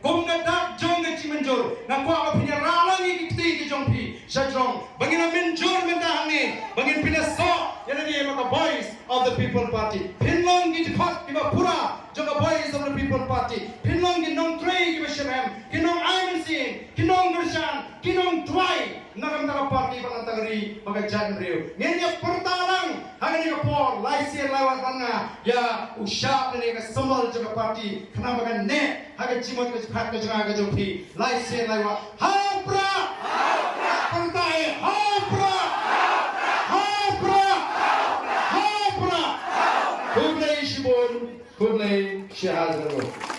kum ngadak jong ke cimenjur ngakwa punya ralang ini kiti ke jongpi sajong bangin menjur mentah ni bangin Pyniasoh yang ni maka voice of the people party pinlong di Dkhot kiba pura juga voice of the people party pinlong di nong trei kiba shem kinong Umsning kinong Ngut kinong Twai nakam taka party balantagri maka jan riu ngenya pertalang hangani ka por laisi lawat banga ya usyap ni ka sambal juga party kenapa kan ne haga jimot ka phat ka jaga ka jopi laisi lawat hapra pertai hapra kublai shibon kublai shahadaro.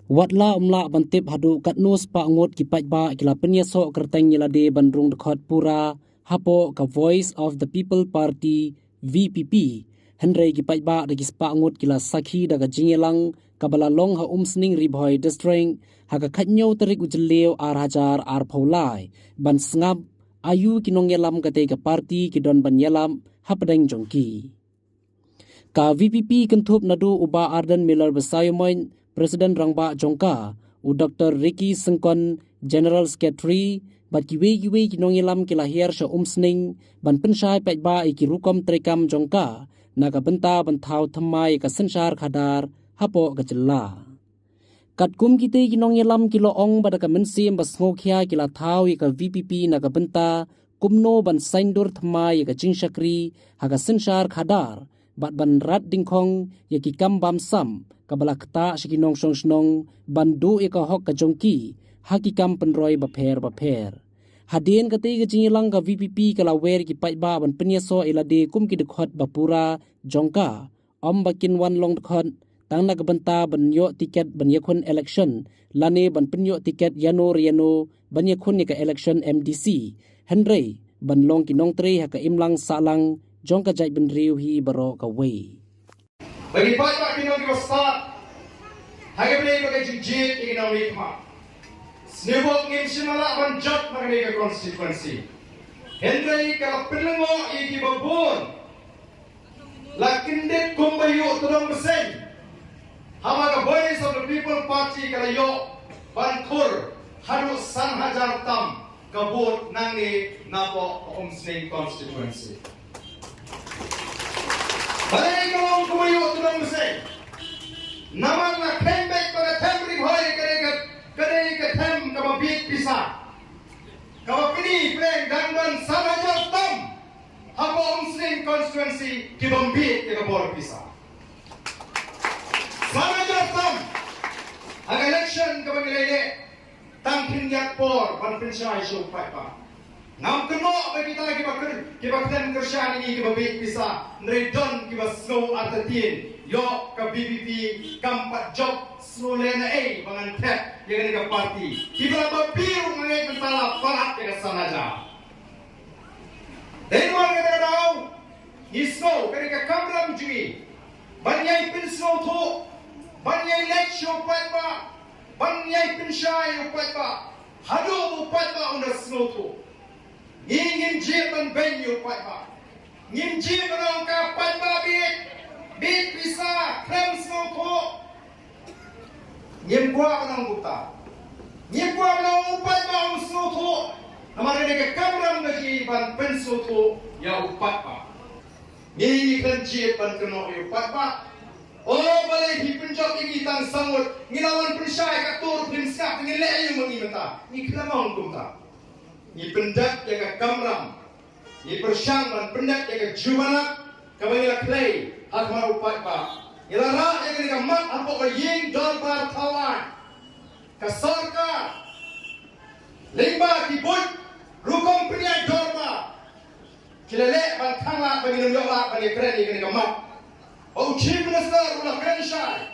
Watla bantip hadu katnu Spah Ngut ki Paidbah kila Pyniasoh kerteng yelade bandrung Dkhot pura hapo ka Voice of the People Party VPP Henry ki Paidbah dagi Spah Ngut kila sakhi daga jingelang kabala long ha Umsning ribhoi district haga khatnyo terik ujleu arhajar arphaulai ban sngab ayu kinong yelam kate ka party kidon ban yelam hapadeng jongki ka VPP kentup nadu uba Arden Miller Besayomoin Presiden Rangba Jongka, u Dr. Ricky Sengkon, General Secretary, bat kiwe kinongilam kilahir sa Umsning, ban pensyai Paidbah iki rukom trekam Jongka, naga benta bentau thamai ka sensar khadar, hapo ka jela. Kat kum kite kinongilam kilo ong bada ka mensim bas ngokhya kila thau ka VPP naga benta, kumno ban saindur thamai ka jingshakri, haga sensar khadar, bat ban rat dingkhong yaki kam bam sam, kabala kta shikinong snong bandu eka hok ka jongki hakikam penroi bapher hadien kate ga jingilang ka VPP kala wer ki Paidbah ban Pyniasoh ilade kum ki Dkhot bapura jongka bakin wan long Dkhot tang na benta ban yo tiket ban yakun election lane ban penyo tiket yano ban yakun ka election MDC Henry ban long ki nong tre ha ka imlang salang jongka jai ban riu hi baro ka wei bagi Paidbah kinong kiba start hagabne bagai jijit ikinong ikma snibok ngim simala ban jot magani ka constituency Henry kala pilengo ikiba bon lakindet kumbayo tudong besen hamaga voice of the people party kala yo bankur haru sanhajar tam kabut nangi napo Umsning constituency balai kalong kumayo tudong besen naman na kembek pada temri hoy kare ka tem ka mabit pisa ka mapini pleng dandan sanaja tam hapo Umsning constituency ki bambit ka bor pisa sanaja tam ang election ka pamilele tang pinyak por ban pinsay show Paidbah ngam keno bagi kita kiba tem kersyani ni kiba bit pisa nredon kiba snow atatin yo ka BPP kampat job snow lena bangan tep yang ni ka party kiba babiru ngai mentala palat ka sanaja denwar ka daw ni snow ka kamram jui banyai pin snow tho banyai lek show Paidbah banyai pin shy Paidbah hadu Paidbah under snow tho ngin jiban venue Paidbah ngin jiban ka Paidbah bit bisa krem snow tho ngin kwa nang buta ngin kwa nang Paidbah snow tho namare ke kamram gaji ban pen snow tho ya Paidbah ngin kan jiban keno ya Paidbah oh balai hi penjok ini tang sangut ngilawan pensai ka tur pinskap ngin le ayu mengimenta ni klamong kumta ni pendak jaga kamram ni persyang dan pendak jaga jumanak kabanya clay atma Paidbah ila ra jaga ni mat apo ka ying dorbar tawan ka sarkar limba ki bot rukom priya dorba kilale ban thangla bagi nyola bagi kredi ni mat oh chief minister ula krenshai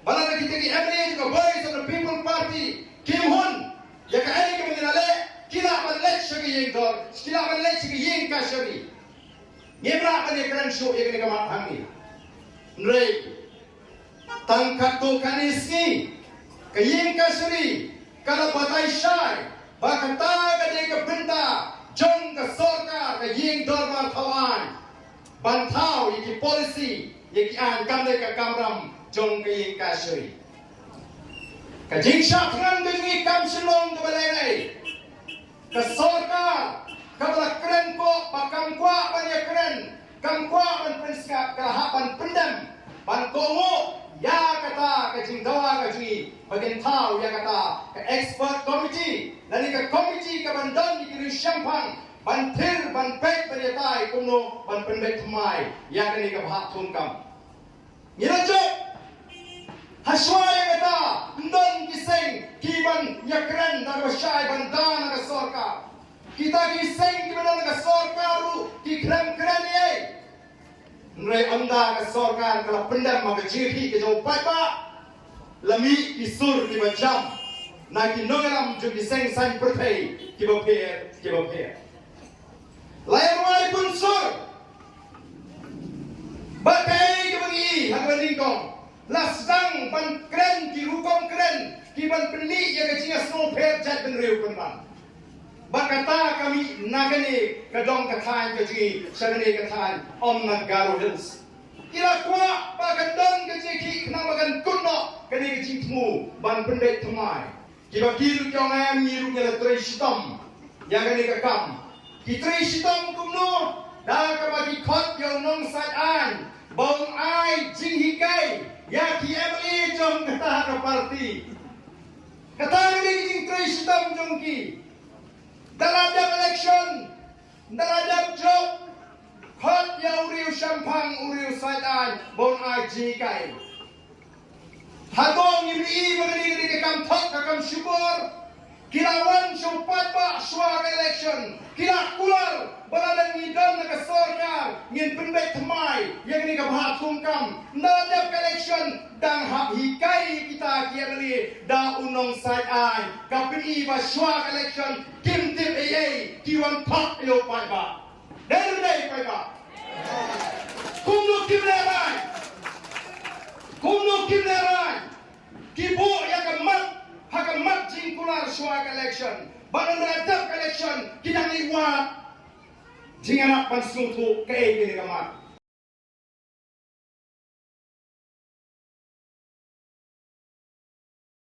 balana kita ki MLA ka voice of the people party Kim Hun jaga ai ka menale kila ballet shagi yeng dor kila ballet shagi yeng ka shagi ngebra bani kran show yeng ni kamat hangi nrei tangkat to kanisni ka yeng ka shari kala batai shai bakata ka de ka benda jong ka sorka ka yeng dor ma thawan bantau iki policy Yakian kamde ka kamram jong ke kasri. Ka jingsha tngan dengi kam silong de balai. Ka sorkar ka bala keren ko pakam kwa ban ya keren. Kam kwa ban penska ka hapan pendam. Ban kongo ya kata ka jingdawa ka ji bagian tahu ya kata ka expert committee lani ka committee ka bandan di kiri syampang bantir ban pek beryatai kuno ban pendek mai ya kani ka bahak tungkam nirajo haswa ya kata ndon kiseng kiban yakran dan wasyai bandan ka sorka kita kiseng kiban ka sorka ru ki kram ye Nrai anda ke sorkan kalau pendam maka ciri ke jauh Paidbah lami isur di macam nak nongeram jadi seng bertai kibaper layar wai pun sur bagai kebagi hakan lingkong lasdang ban keren ki hukum keren ki ban pelik ya kecingnya snowper jat benriu penran Bakata kami nagani kadong kathan kaji sagani kathan om nagaro hills. Kira kwa bakandon kaji ki kena bagan kunno kani kaji tmu ban pendek tmai. Kiba kiru kyong am miru ngela trei sitam yang kani kakam. Ki trei sitam kumno da ka bagi khot yo nong sat an bong ai jing hikai ya ki emli jong kata ka parti. Kata kani jing trei sitam jong ki dalam election, dalam job, hot ya uriu syampang uriu sadan, bon ai jikai. Hadong ini mengenai ke kam thok kam syukur, kilawan syupat ba suara election, kila kular berada di dalam ke sorkar, ngin pendek temai, yang ini kabah tungkam, dalam election dan hak hikai kita kiali da unong sadan, kapin iba suara election. Kim tim AA kiwan thok yo Paidbah. Dari Paidbah. Kumno kim lerai. Kibo ya kamat jingkular suara election. Badan beradab election kidang liwat. Jinganak pan sutu ke gini kamat.